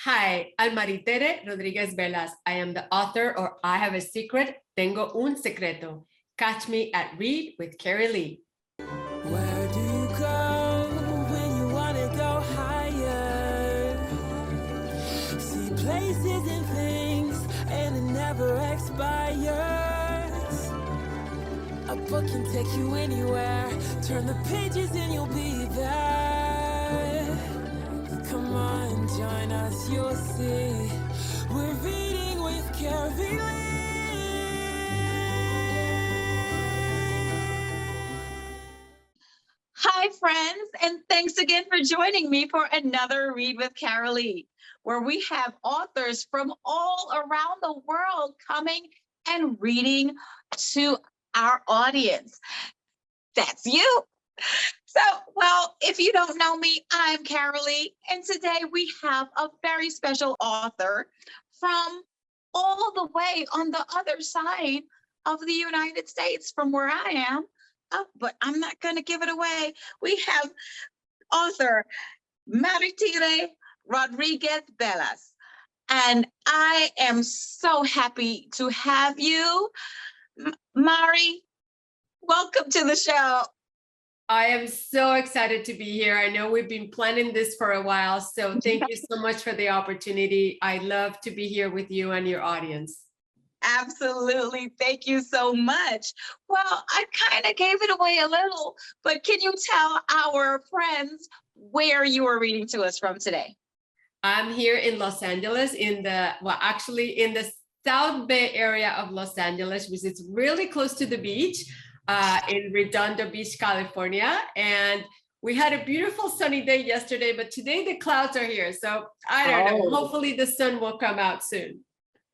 Hi, I'm Maritere Rodriguez Bellas. I am the author or I have a secret, Tengo un secreto. Catch me at Read with Carylee. Where do you go when you want to go higher? See places and things and it never expires. A book can take you anywhere. Turn the pages and you'll be there. Come on, join us, you'll see. We're reading with Carylee. Hi, friends, and thanks again for joining me for another Read with Carylee, where we have authors from all around the world coming and reading to our audience. That's you. So, well, if you don't know me, I'm Carylee, and today we have a very special author from all the way on the other side of the United States from where I am. But I'm not going to give it away. We have author Maritere Rodriguez Bellas. And I am so happy to have you. Mari, welcome to the show. I am so excited to be here. I know we've been planning this for a while, so thank you so much for the opportunity. I love to be here with you and your audience. Absolutely. Thank you so much. Well, I kind of gave it away a little, but can you tell our friends where you are reading to us from today? I'm here in Los Angeles in the South Bay area of Los Angeles, which is really close to the beach in Redondo Beach, California. And we had a beautiful sunny day yesterday, but today the clouds are here. So I don't know, hopefully the sun will come out soon.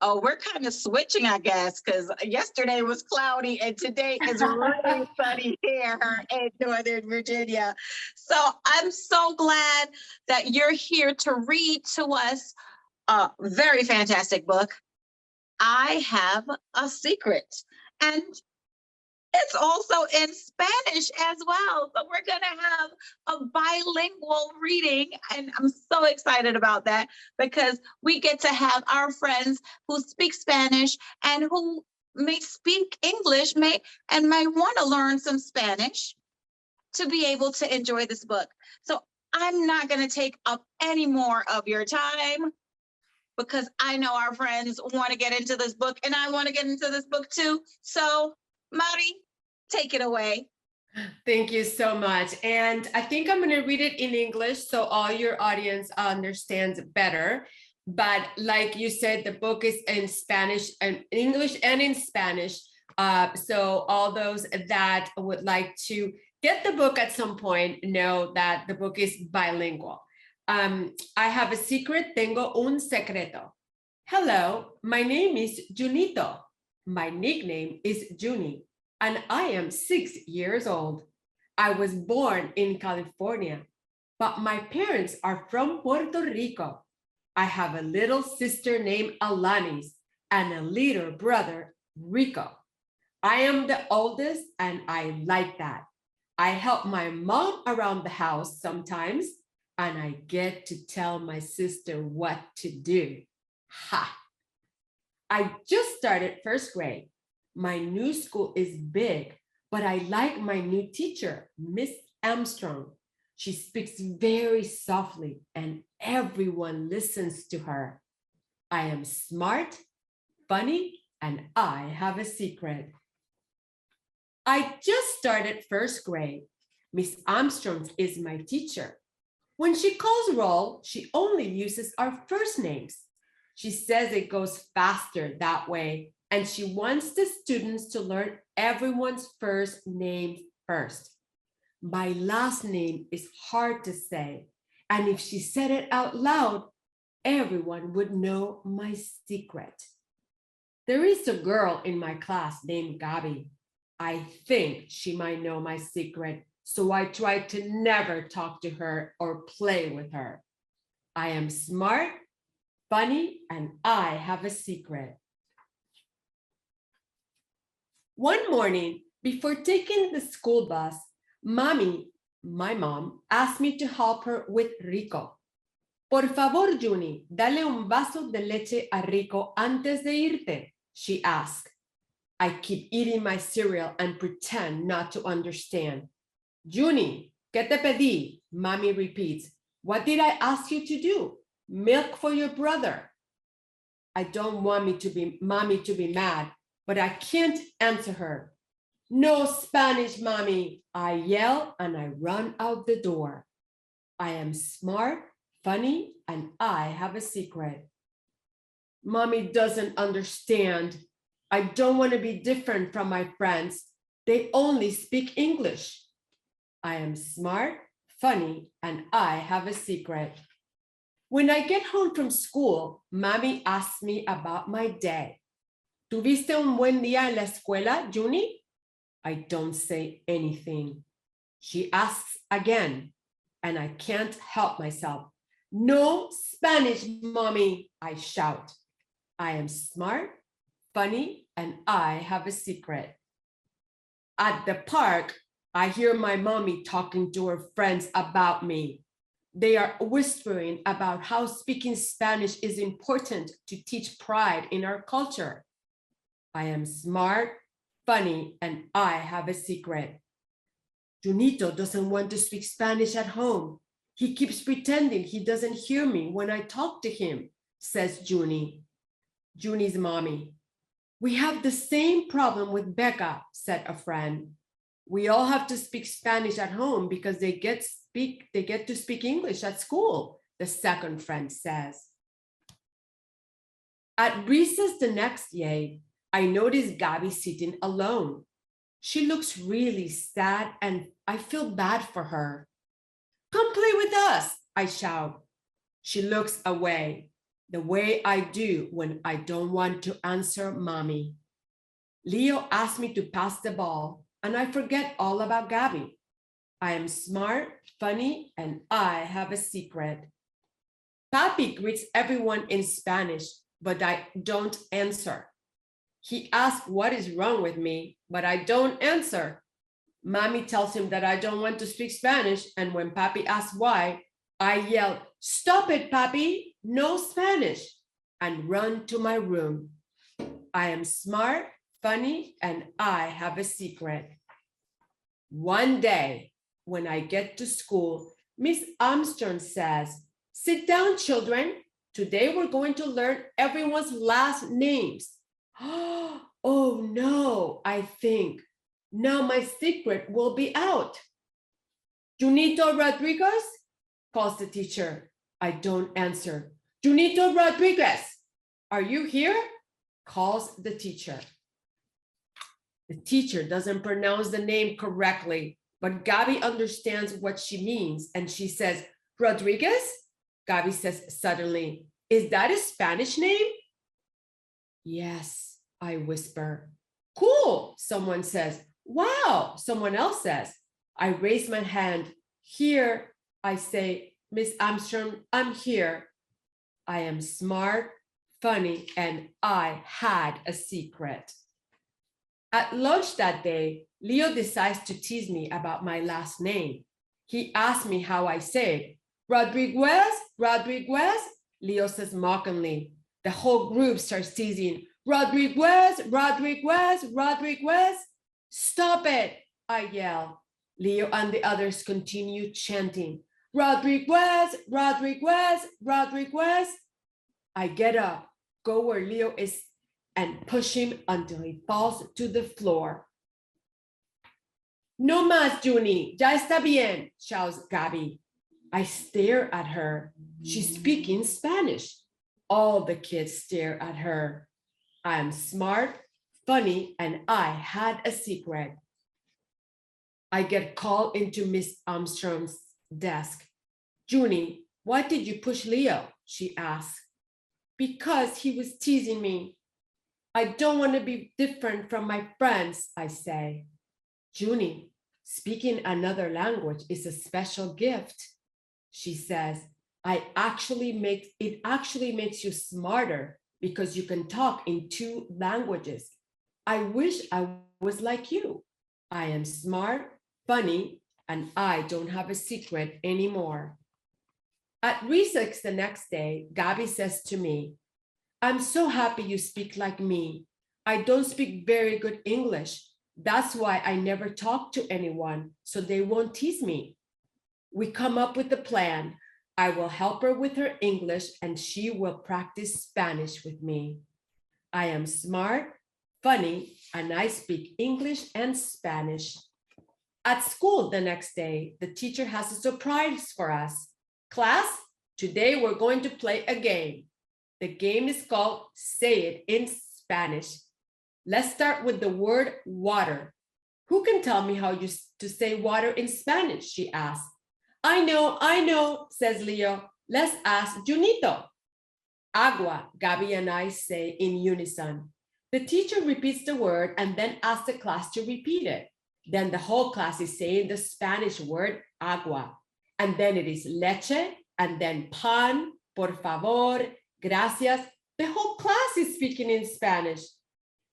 Oh, we're kind of switching, I guess, because yesterday was cloudy and today is really sunny here in Northern Virginia. So I'm so glad that you're here to read to us a very fantastic book. I Have a Secret. And it's also in Spanish as well. So we're going to have a bilingual reading. And I'm so excited about that because we get to have our friends who speak Spanish and who may speak English may want to learn some Spanish to be able to enjoy this book. So I'm not going to take up any more of your time because I know our friends want to get into this book and I want to get into this book too. So Mari, take it away. Thank you so much. And I think I'm going to read it in English so all your audience understands better. But like you said, the book is in Spanish and English and in Spanish. So all those that would like to get the book at some point know that the book is bilingual. I have a secret. Tengo un secreto. Hello, my name is Yunito. My nickname is Yuni. And I am 6 years old. I was born in California, but my parents are from Puerto Rico. I have a little sister named Alanis and a little brother, Rico. I am the oldest and I like that. I help my mom around the house sometimes and I get to tell my sister what to do. Ha! I just started first grade. My new school is big, but I like my new teacher, Miss Armstrong. She speaks very softly and everyone listens to her. I am smart, funny, and I have a secret. I just started first grade. Miss Armstrong is my teacher. When she calls roll, she only uses our first names. She says it goes faster that way. And she wants the students to learn everyone's first name first. My last name is hard to say. And if she said it out loud, everyone would know my secret. There is a girl in my class named Gabby. I think she might know my secret, so I try to never talk to her or play with her. I am smart, funny, and I have a secret. One morning, before taking the school bus, Mommy, my mom, asked me to help her with Rico. Por favor, Yuni, dale un vaso de leche a Rico antes de irte, she asked. I keep eating my cereal and pretend not to understand. Yuni, ¿qué te pedí? Mommy repeats. What did I ask you to do? Milk for your brother. I don't want mommy to be mad, but I can't answer her. No Spanish, mommy, I yell and I run out the door. I am smart, funny, and I have a secret. Mommy doesn't understand. I don't want to be different from my friends. They only speak English. I am smart, funny, and I have a secret. When I get home from school, Mommy asks me about my day. ¿Tuviste un buen día en la escuela, Yuni? I don't say anything. She asks again, and I can't help myself. No Spanish, Mommy, I shout. I am smart, funny, and I have a secret. At the park, I hear my mommy talking to her friends about me. They are whispering about how speaking Spanish is important to teach pride in our culture. I am smart, funny, and I have a secret. Yunito doesn't want to speak Spanish at home. He keeps pretending he doesn't hear me when I talk to him, says Yuni. Yuni's mommy. We have the same problem with Becca, said a friend. We all have to speak Spanish at home because they get to speak English at school, the second friend says. At recess the next day, I notice Gabby sitting alone. She looks really sad and I feel bad for her. Come play with us, I shout. She looks away, the way I do when I don't want to answer mommy. Leo asked me to pass the ball and I forget all about Gabby. I am smart, funny, and I have a secret. Papi greets everyone in Spanish, but I don't answer. He asks what is wrong with me, but I don't answer. Mommy tells him that I don't want to speak Spanish, and when Papi asks why, I yell, "Stop it, Papi, no Spanish," and run to my room. I am smart, funny, and I have a secret. One day, when I get to school, Miss Armstrong says, "Sit down, children. Today we're going to learn everyone's last names." Oh no, I think. Now my secret will be out. Yunito Rodriguez, calls the teacher. I don't answer. Yunito Rodriguez, are you here? Calls the teacher. The teacher doesn't pronounce the name correctly, but Gabby understands what she means and she says, Rodriguez? Gabby says suddenly, is that a Spanish name? Yes, I whisper. Cool, someone says. Wow, someone else says. I raise my hand. Here, I say, Miss Armstrong, I'm here. I am smart, funny, and I had a secret. At lunch that day, Leo decides to tease me about my last name. He asks me how I say it. Rodriguez, Rodriguez, Leo says mockingly. The whole group starts teasing, Rodriguez, Rodriguez, Rodriguez. Stop it, I yell. Leo and the others continue chanting, Rodriguez, Rodriguez, Rodriguez. I get up, go where Leo is, and push him until he falls to the floor. No más, Yuni, ya está bien, shouts Gabby. I stare at her. She's speaking Spanish. All the kids stare at her. I am smart, funny, and I had a secret. I get called into Miss Armstrong's desk. Yuni, why did you push Leo? She asks. Because he was teasing me. I don't want to be different from my friends, I say. Yuni, speaking another language is a special gift. She says, it actually makes you smarter because you can talk in 2 languages. I wish I was like you. I am smart, funny, and I don't have a secret anymore. At recess the next day, Gabby says to me, I'm so happy you speak like me. I don't speak very good English. That's why I never talk to anyone, so they won't tease me. We come up with a plan. I will help her with her English and she will practice Spanish with me. I am smart, funny, and I speak English and Spanish. At school the next day, the teacher has a surprise for us. Class, today we're going to play a game. The game is called Say It in Spanish. Let's start with the word water. Who can tell me how to say water in Spanish? She asked. I know, says Leo. Let's ask Yunito. Agua, Gabby and I say in unison. The teacher repeats the word and then asks the class to repeat it. Then the whole class is saying the Spanish word agua. And then it is leche, and then pan, por favor, gracias. The whole class is speaking in Spanish.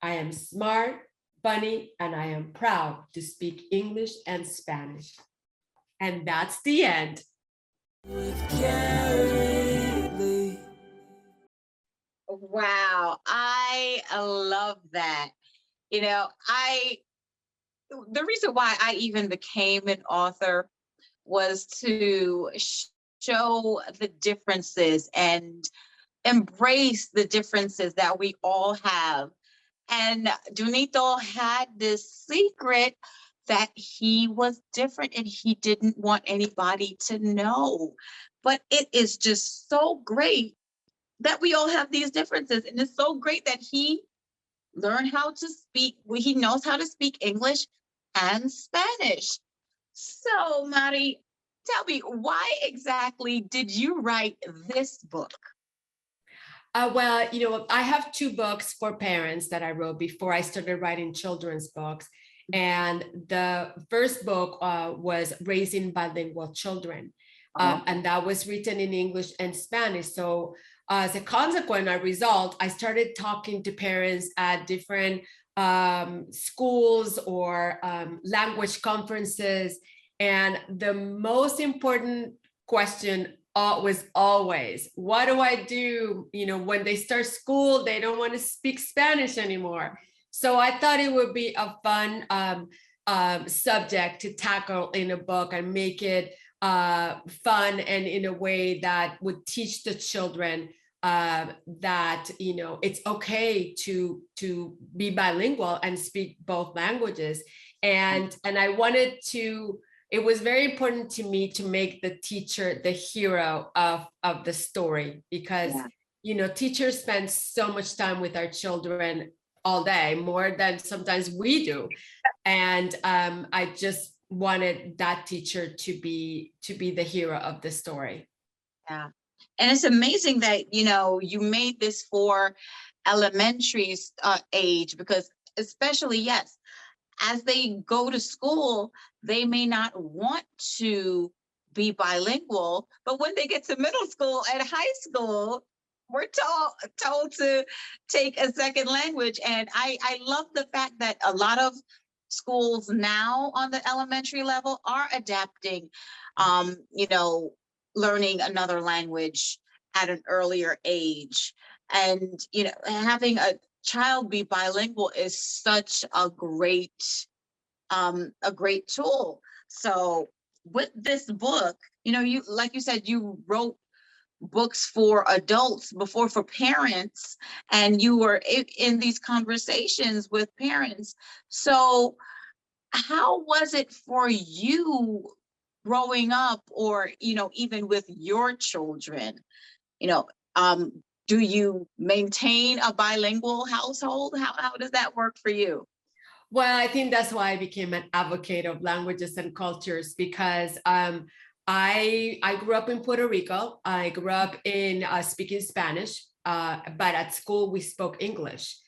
I am smart, funny, and I am proud to speak English and Spanish. And that's the end. With Carylee. Wow, I love that. You know, the reason why I even became an author was to show the differences and embrace the differences that we all have. And Yunito had this secret that he was different and he didn't want anybody to know. But it is just so great that we all have these differences. And it's so great that he learned how to speak, he knows how to speak English and Spanish. So, Mari, tell me, why exactly did you write this book? Well, I have 2 books for parents that I wrote before I started writing children's books. And the first book was Raising Bilingual Children. And that was written in English and Spanish. So as a consequent, a result, I started talking to parents at different schools or language conferences. And the most important question was always, what do I do? When they start school, they don't want to speak Spanish anymore. So I thought it would be a fun subject to tackle in a book and make it fun and in a way that would teach the children that it's okay to be bilingual and speak both languages. And I wanted to. It was very important to me to make the teacher the hero of the story because teachers spend so much time with our children all day, more than sometimes we do. And I just wanted that teacher to be the hero of the story. Yeah. And it's amazing that, you made this for elementary age, because especially, yes, as they go to school, they may not want to be bilingual, but when they get to middle school and high school, we're told to take a second language. And I love the fact that a lot of schools now on the elementary level are adapting, learning another language at an earlier age. And, having a child be bilingual is such a great tool. So with this book, you, like you said, you wrote books for adults before for parents, and you were in these conversations with parents. So how was it for you growing up, or even with your children? Do you maintain a bilingual household? How does that work for you? Well, I think that's why I became an advocate of languages and cultures, because I grew up in Puerto Rico. I grew up in speaking Spanish, but at school we spoke English.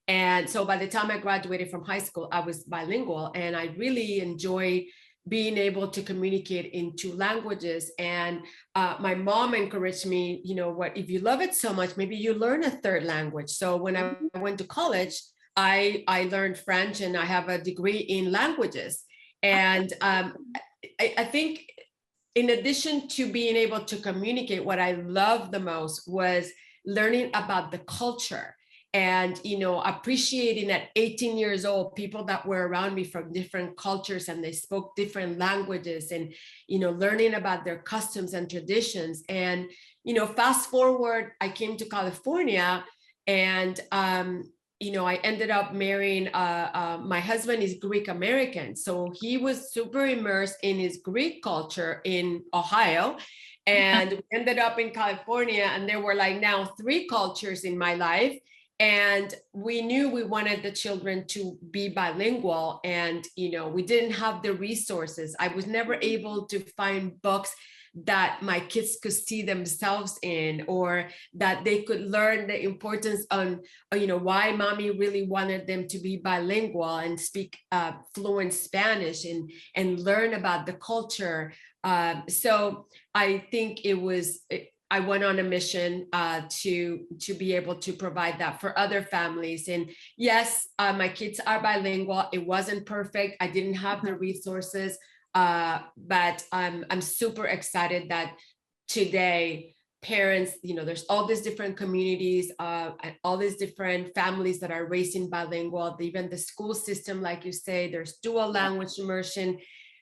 And so by the time I graduated from high school, I was bilingual, and I really enjoyed being able to communicate in 2 languages. And my mom encouraged me, if you love it so much, maybe you learn a 3rd language. So when I went to college, I learned French, and I have a degree in languages. And I think in addition to being able to communicate, what I loved the most was learning about the culture and, appreciating at 18 years old, people that were around me from different cultures and they spoke different languages and, learning about their customs and traditions. And, fast forward, I came to California and, I ended up marrying, my husband is Greek American. So he was super immersed in his Greek culture in Ohio. And we ended up in California, and there were like now 3 cultures in my life. And we knew we wanted the children to be bilingual. And, we didn't have the resources. I was never able to find books that my kids could see themselves in, or that they could learn the importance on, why mommy really wanted them to be bilingual and speak fluent Spanish and learn about the culture. So I think I went on a mission to be able to provide that for other families. And yes, my kids are bilingual. It wasn't perfect. I didn't have the resources, but I'm super excited that today parents, there's all these different communities, and all these different families that are raising bilingual. Even the school system, like you say, there's dual language immersion.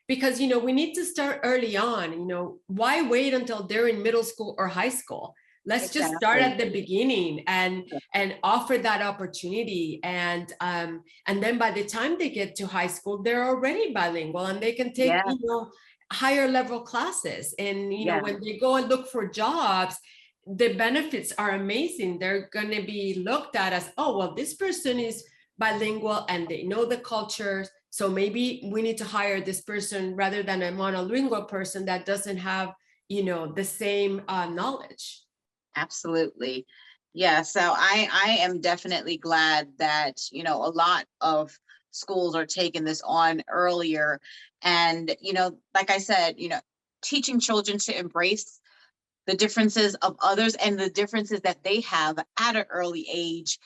Because, we need to start early on, why wait until they're in middle school or high school? Let's just start at the beginning and offer that opportunity. And then by the time they get to high school, they're already bilingual and they can take, higher level classes. And, when they go and look for jobs, the benefits are amazing. They're going to be looked at as, oh, well, this person is bilingual and they know the cultures. So maybe we need to hire this person rather than a monolingual person that doesn't have, the same knowledge. Absolutely. Yeah. So I am definitely glad that, a lot of schools are taking this on earlier. And, like I said, teaching children to embrace the differences of others and the differences that they have at an early age.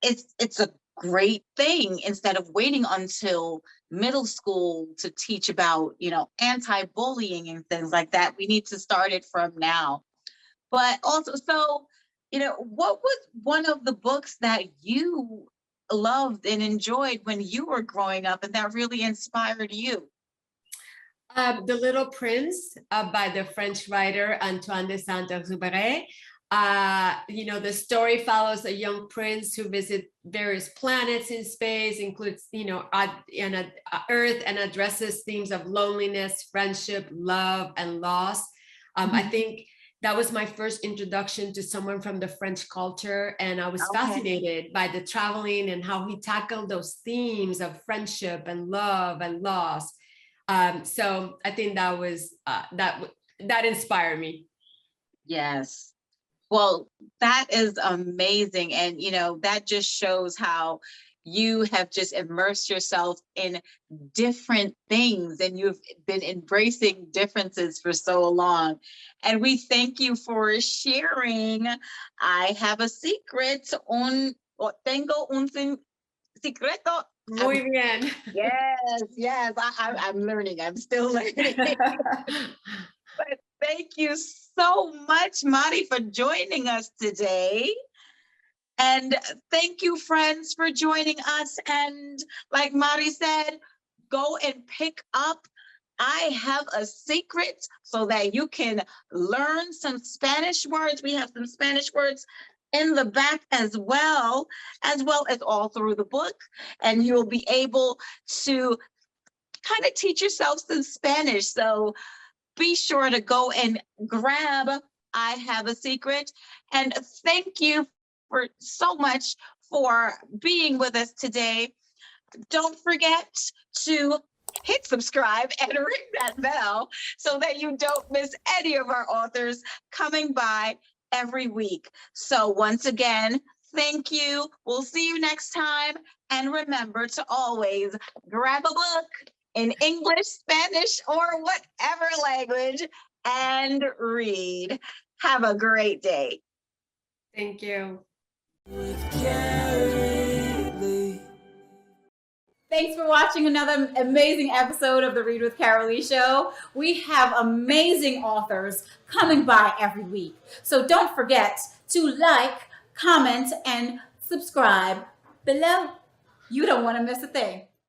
It's a great thing, instead of waiting until middle school to teach about, anti-bullying and things like that. We need to start it from now. But also, so, what was one of the books that you loved and enjoyed when you were growing up and that really inspired you? The Little Prince by the French writer Antoine de Saint-Exupéry. The story follows a young prince who visits various planets in space, includes, Earth, and addresses themes of loneliness, friendship, love, and loss. I think that was my first introduction to someone from the French culture. And I was fascinated by the traveling and how he tackled those themes of friendship and love and loss. So I think that was, that inspired me. Yes. Well, that is amazing. And, that just shows how you have just immersed yourself in different things and you've been embracing differences for so long. And we thank you for sharing. I have a secret. Tengo un secreto. Muy bien. Yes. I'm learning. I'm still learning. But thank you so much, Mari, for joining us today. And thank you, friends, for joining us. And like Mari said, go and pick up I Have a Secret so that you can learn some Spanish words. We have some Spanish words in the back as well as all through the book. And you'll be able to kind of teach yourself some Spanish. So be sure to go and grab I Have a Secret. And thank you for so much for being with us today. Don't forget to hit subscribe and ring that bell so that you don't miss any of our authors coming by every week. So once again, thank you. We'll see you next time. And remember to always grab a book in English, Spanish, or whatever language and read. Have a great day. Thank you. With Carylee. Thanks for watching another amazing episode of the Read with Carylee Show. We have amazing authors coming by every week. So don't forget to like, comment, and subscribe below. You don't want to miss a thing.